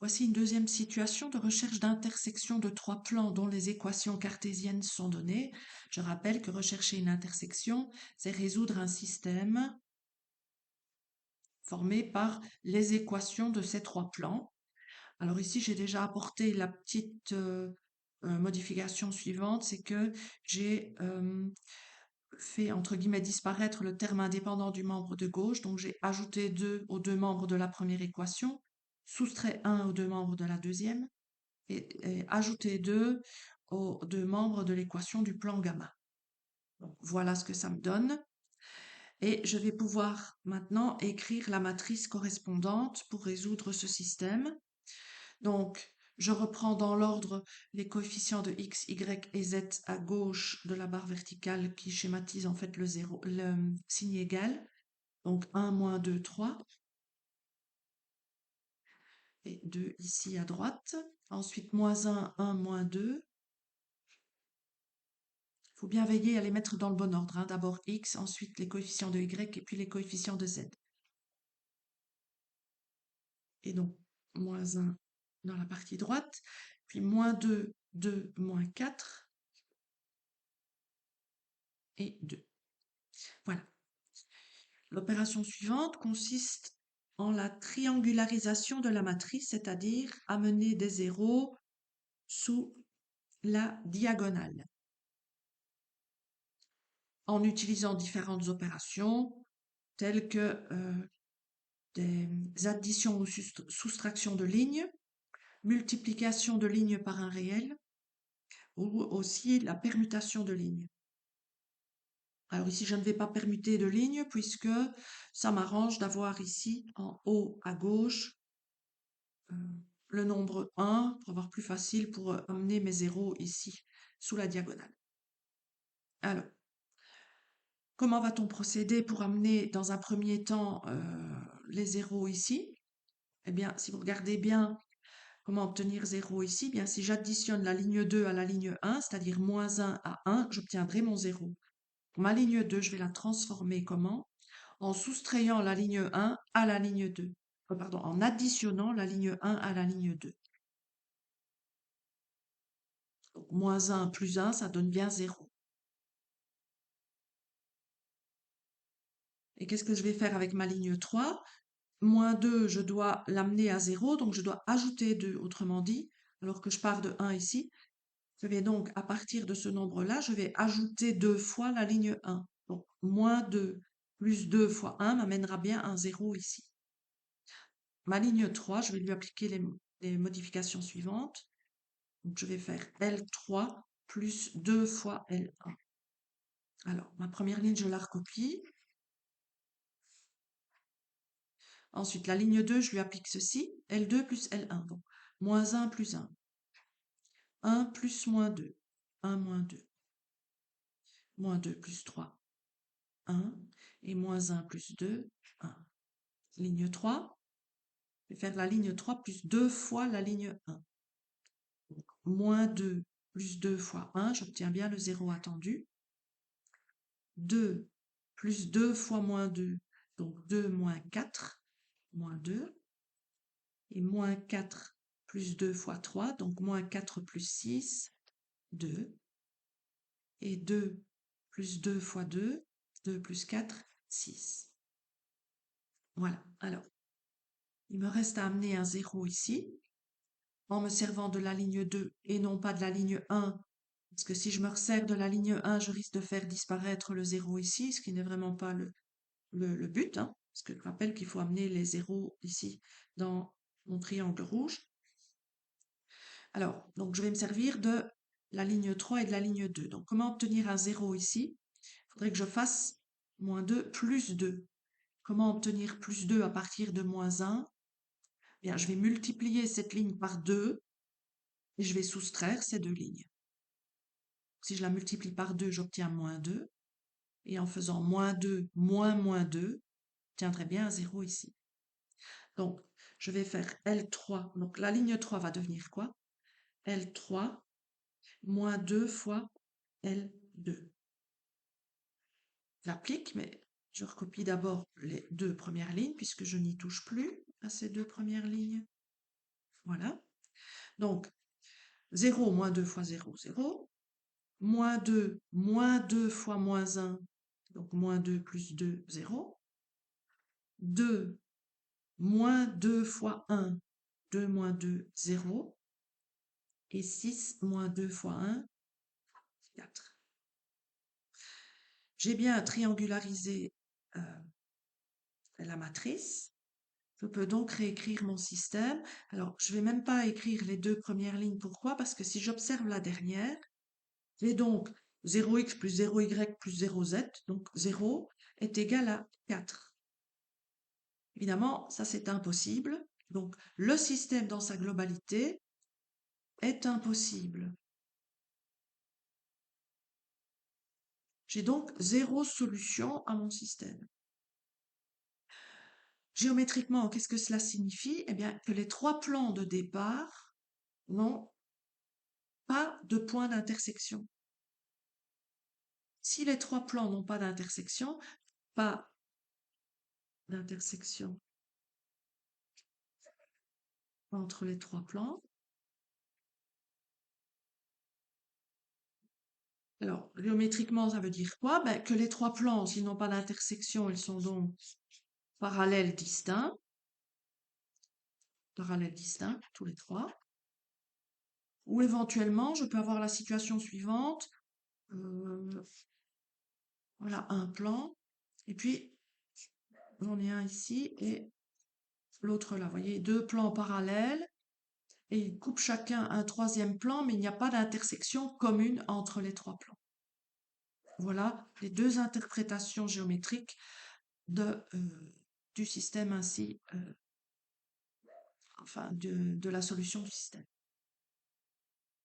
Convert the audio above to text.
Voici une deuxième situation de recherche d'intersection de trois plans dont les équations cartésiennes sont données. Je rappelle que rechercher une intersection, c'est résoudre un système formé par les équations de ces trois plans. Alors ici, j'ai déjà apporté la petite modification suivante, c'est que j'ai fait entre guillemets disparaître le terme indépendant du membre de gauche, donc j'ai ajouté 2 aux deux membres de la première équation, soustrait 1 aux deux membres de la deuxième, et ajouter 2 aux deux membres de l'équation du plan gamma. Donc, voilà ce que ça me donne. Et je vais pouvoir maintenant écrire la matrice correspondante pour résoudre ce système. Donc, je reprends dans l'ordre les coefficients de x, y et z à gauche de la barre verticale qui schématise en fait le signe égal. Donc 1, moins 2, 3. Et 2 ici à droite. Ensuite, moins 1, 1, moins 2. Il faut bien veiller à les mettre dans le bon ordre, hein. D'abord x, ensuite les coefficients de y et puis les coefficients de z. Et donc, moins 1 dans la partie droite, puis moins 2, 2, moins 4 et 2. Voilà. L'opération suivante consiste en la triangularisation de la matrice, c'est-à-dire amener des zéros sous la diagonale, en utilisant différentes opérations telles que des additions ou soustractions de lignes, multiplication de lignes par un réel, ou aussi la permutation de lignes. Alors ici, je ne vais pas permuter de lignes puisque ça m'arrange d'avoir ici en haut à gauche le nombre 1 pour avoir plus facile pour amener mes zéros ici sous la diagonale. Alors, comment va-t-on procéder pour amener dans un premier temps les zéros ici? Eh bien, si vous regardez bien comment obtenir 0 ici, bien si j'additionne la ligne 2 à la ligne 1, c'est-à-dire moins 1 à 1, j'obtiendrai mon 0. Ma ligne 2, je vais la transformer comment? En soustrayant la ligne 1 à la ligne 2. Pardon, en additionnant la ligne 1 à la ligne 2. Donc, moins 1 plus 1, ça donne bien 0. Et qu'est-ce que je vais faire avec ma ligne 3? Moins 2, je dois l'amener à 0, donc je dois ajouter 2, autrement dit, alors que je pars de 1 ici. Je vais donc, à partir de ce nombre-là, je vais ajouter 2 fois la ligne 1. Donc, moins 2 plus 2 fois 1 m'amènera bien un 0 ici. Ma ligne 3, je vais lui appliquer les modifications suivantes. Donc, je vais faire L3 plus 2 fois L1. Alors, ma première ligne, je la recopie. Ensuite, la ligne 2, je lui applique ceci. L2 plus L1. Donc, moins 1 plus 1. 1 plus moins 2. 1 moins 2. Moins 2 plus 3. 1. Et moins 1 plus 2. 1. Ligne 3. Je vais faire la ligne 3 plus 2 fois la ligne 1. Donc, moins 2 plus 2 fois 1. J'obtiens bien le 0 attendu. 2 plus 2 fois moins 2. Donc 2 moins 4. Moins 2. Et moins 4 plus 2 fois 3. Donc moins 4 plus 6. 2. Et 2 plus 2 fois 2, 2 plus 4, 6. Voilà, alors, il me reste à amener un 0 ici, en me servant de la ligne 2 et non pas de la ligne 1, parce que si je me resserre de la ligne 1, je risque de faire disparaître le 0 ici, ce qui n'est vraiment pas le but, hein, parce que je rappelle qu'il faut amener les 0 ici dans mon triangle rouge. Alors, donc je vais me servir de la ligne 3 et de la ligne 2. Donc, comment obtenir un 0 ici? Il faudrait que je fasse moins 2 plus 2. Comment obtenir plus 2 à partir de moins 1? Bien, je vais multiplier cette ligne par 2 et je vais soustraire ces deux lignes. Si je la multiplie par 2, j'obtiens moins 2. Et en faisant moins 2 moins moins 2, j'obtiendrai bien un 0 ici. Donc, je vais faire L3. Donc, la ligne 3 va devenir quoi? L3 moins 2 fois L2. J'applique, mais je recopie d'abord les deux premières lignes puisque je n'y touche plus à ces deux premières lignes. Voilà. Donc, 0, moins 2 fois 0, 0. Moins 2 fois moins 1, donc moins 2 plus 2, 0. 2, moins 2 fois 1, 2 moins 2, 0. Et 6, moins 2 fois 1, 4. J'ai bien triangularisé la matrice. Je peux donc réécrire mon système. Alors, je ne vais même pas écrire les deux premières lignes. Pourquoi? Parce que si j'observe la dernière, j'ai donc 0x plus 0y plus 0z, donc 0 est égal à 4. Évidemment, ça c'est impossible. Donc, le système dans sa globalité est impossible. J'ai donc 0 solution à mon système. Géométriquement, qu'est-ce que cela signifie? Eh bien, que les trois plans de départ n'ont pas de point d'intersection. Si les trois plans n'ont pas d'intersection entre les trois plans, alors géométriquement, ça veut dire quoi? Ben, que les trois plans, s'ils n'ont pas d'intersection, ils sont donc parallèles distincts, tous les trois. Ou éventuellement, je peux avoir la situation suivante. Voilà un plan. Et puis, j'en ai un ici et l'autre là. Vous voyez, deux plans parallèles. Et ils coupent chacun un troisième plan, mais il n'y a pas d'intersection commune entre les trois plans. Voilà les deux interprétations géométriques du système ainsi, enfin de la solution du système.